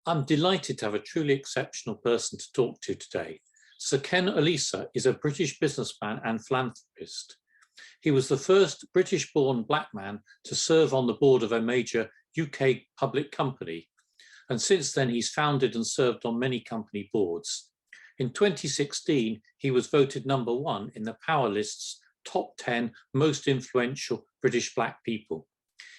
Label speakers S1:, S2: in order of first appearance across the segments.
S1: I'm delighted to have a truly exceptional person to talk to today. Sir Ken Olisa is a British businessman and philanthropist. He was the first British-born black man to serve on the board of a major UK public company, and since then he's founded and served on many company boards. In 2016, he was voted #1 in the Power List's top 10 most influential British black people.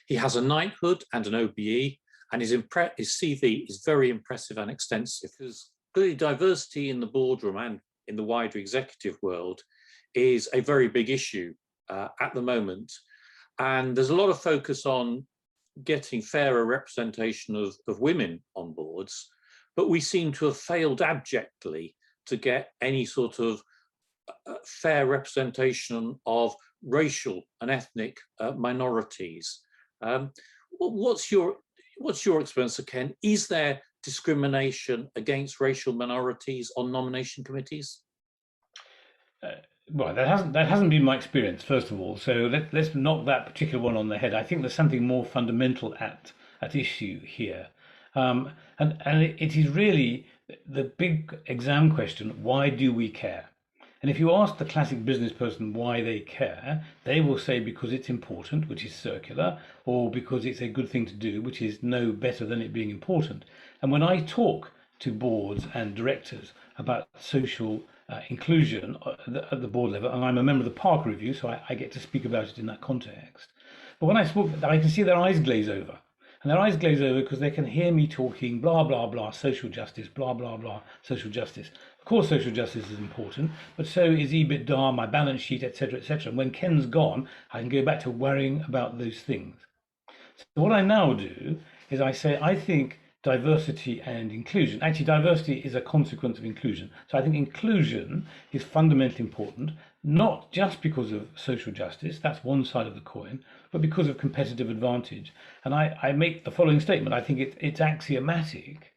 S1: He has a knighthood and an OBE, and his CV is very impressive and extensive. Because clearly diversity in the boardroom and in the wider executive world is a very big issue at the moment. And there's a lot of focus on getting fairer representation of women on boards, but we seem to have failed abjectly to get any sort of fair representation of racial and ethnic minorities. What's your experience, Ken? Is there discrimination against racial minorities on nomination committees?
S2: Well, that hasn't been my experience, first of all. So let's knock that particular one on the head. I think there's something more fundamental at issue here, and it is really the big exam question: why do we care? And if you ask the classic business person why they care, they will say because it's important, which is circular, or because it's a good thing to do, which is no better than it being important. And when I talk to boards and directors about social inclusion at the board level, and I'm a member of the Parker Review, so I get to speak about it in that context. But when I spoke, I can see their eyes glaze over. And their eyes glaze over because they can hear me talking blah, blah, blah, social justice, blah, blah, blah, social justice. Of course, social justice is important, but so is EBITDA, my balance sheet, etc., etc. And when Ken's gone, I can go back to worrying about those things. So what I now do is I say, I think diversity and inclusion, actually diversity is a consequence of inclusion. So I think inclusion is fundamentally important, not just because of social justice, that's one side of the coin, but because of competitive advantage. And I make the following statement: I think it's axiomatic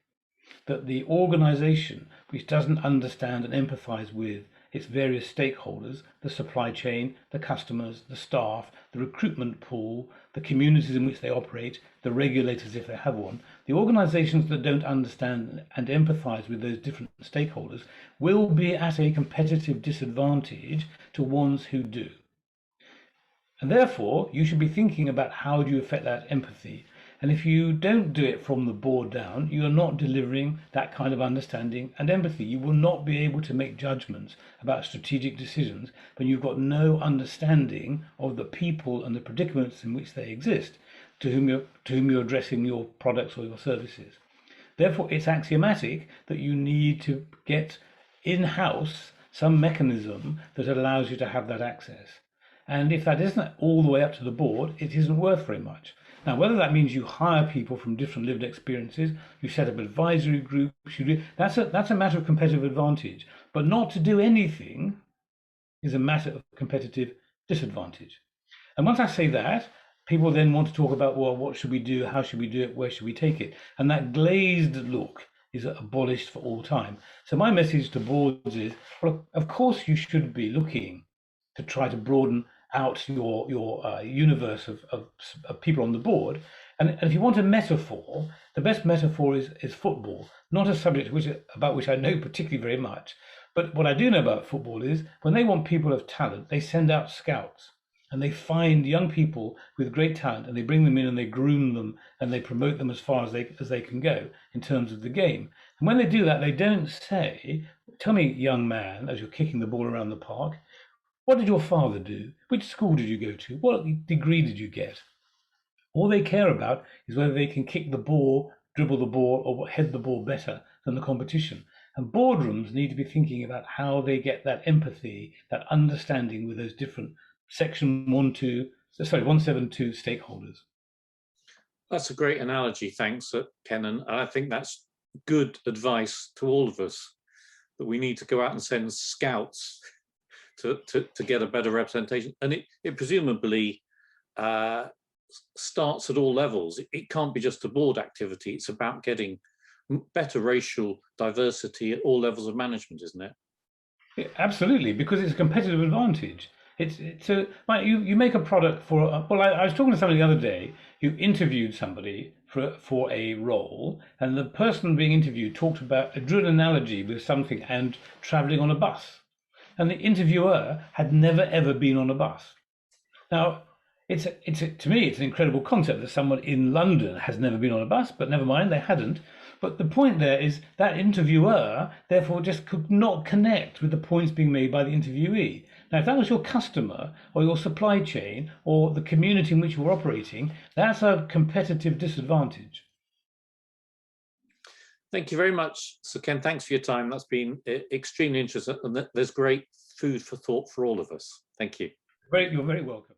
S2: that the organization which doesn't understand and empathize with its various stakeholders, the supply chain, the customers, the staff, the recruitment pool, the communities in which they operate, the regulators if they have one, the organizations that don't understand and empathize with those different stakeholders will be at a competitive disadvantage to ones who do. And therefore, you should be thinking about how do you affect that empathy. And if you don't do it from the board down, you are not delivering that kind of understanding and empathy. You will not be able to make judgments about strategic decisions when you've got no understanding of the people and the predicaments in which they exist, to whom you're addressing your products or your services. Therefore, it's axiomatic that you need to get in-house some mechanism that allows you to have that access. And if that isn't all the way up to the board, it isn't worth very much. Now, whether that means you hire people from different lived experiences, you set up advisory groups, that's a matter of competitive advantage. But not to do anything is a matter of competitive disadvantage. And once I say that, people then want to talk about, well, what should we do? How should we do it? Where should we take it? And that glazed look is abolished for all time. So my message to boards is, well, of course you should be looking to try to broaden out your universe of people on the board. And if you want a metaphor, the best metaphor is football, not a subject about which I know particularly very much. But what I do know about football is when they want people of talent, they send out scouts and they find young people with great talent and they bring them in and they groom them and they promote them as far as they can go in terms of the game. And when they do that, they don't say, tell me, young man, as you're kicking the ball around the park, what did your father do? Which school did you go to? What degree did you get? All they care about is whether they can kick the ball, dribble the ball, or head the ball better than the competition. And boardrooms need to be thinking about how they get that empathy, that understanding with those different Section 172 stakeholders.
S1: That's a great analogy, thanks, Ken. And I think that's good advice to all of us, that we need to go out and send scouts to get a better representation. And it presumably starts at all levels. It can't be just a board activity. It's about getting better racial diversity at all levels of management, isn't it?
S2: Yeah, absolutely, because it's a competitive advantage. Mike, you make a product for. Well, I was talking to somebody the other day who interviewed somebody for a role, and the person being interviewed drew an analogy with something and traveling on a bus, and the interviewer had never ever been on a bus. Now, to me, it's an incredible concept that someone in London has never been on a bus, but never mind, they hadn't. But the point there is that interviewer, therefore, just could not connect with the points being made by the interviewee. Now, if that was your customer or your supply chain or the community in which you were operating, that's a competitive disadvantage.
S1: Thank you very much, Sir Ken. Thanks for your time. That's been extremely interesting, and there's great food for thought for all of us. Thank you.
S2: You're very welcome.